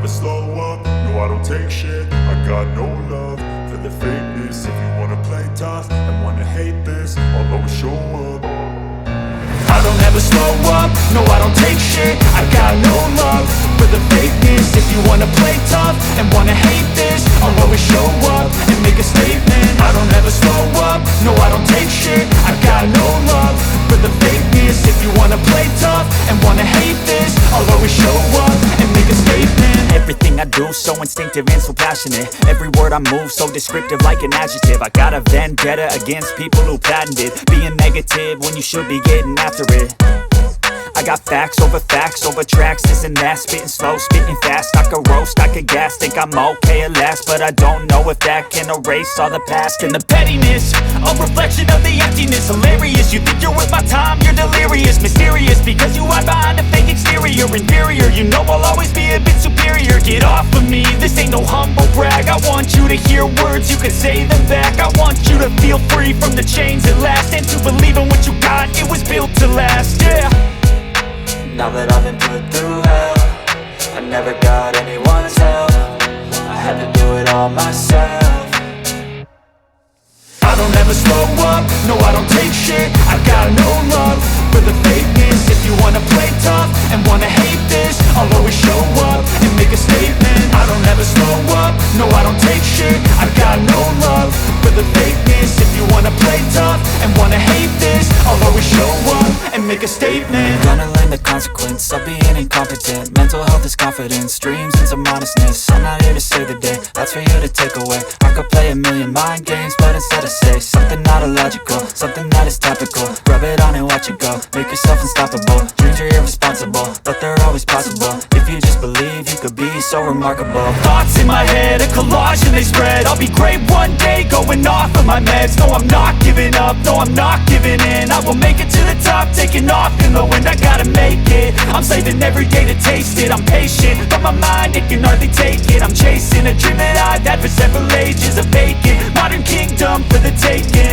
slow up, no I don't take shit. I got no love for the fakeness. If you wanna play tough and wanna hate this, I'll always show up. I don't ever slow up, no I don't take shit. I got no love for the fakeness. If you wanna play tough and wanna hate this, I'll always show up and make a statement. I don't ever slow up, no I don't take shit. I got no love for the fakeness. If you wanna play tough and wanna hate this, I'll always show up and make a statement. Everything I do so instinctive and so passionate. Every word I move so descriptive like an adjective. I got a vendetta against people who patented being negative when you should be getting after it. I got facts over tracks, this and that. Spitting slow, spitting fast, I could roast, I could gas. Think I'm okay at last, but I don't know if that can erase all the past. And the pettiness, a reflection of the emptiness. Hilarious, you think you're worth my time, you're delirious. Mysterious, because you hide behind a fake exterior. Inferior, you know I'll always be a bit superior. Get off of me, this ain't no humble brag. I want you to hear words, you can say them back. I want you to feel free from the chains at last, and to believe in what you got, it was built to last, yeah. Now that I've been put through hell, I never got anyone's help. I had to do it all myself. I don't ever slow up, no I don't take shit. I got no love for the fakeness. If you wanna play tough and wanna hate this, I'll always show up and make a statement. I don't ever slow up, no I don't take shit. I got no love for the fakeness. If you wanna play tough and wanna hate this, I'll always show up and make a statement. Gonna learn the consequence of being incompetent. Mental health is confidence, dreams and some honestness. I'm not here to save the day, that's for you to take away. I could play a million mind games, but instead I say something not illogical, something that is topical. Rub it on and watch it go, make yourself unstoppable. Dreams are irresponsible, but they're always possible. If you just believe, you could be so remarkable. Thoughts in my head, a collage and they spread. I'll be great one day, going off of my meds. No, I'm not giving up, no, I'm not giving in. I will make it to the top, taking off in the wind. I gotta make it, I'm saving every day to taste it. I'm patient, but my mind, it can hardly take it. I'm chasing a dream that I've had for several ages. A vacant modern kingdom for the taking.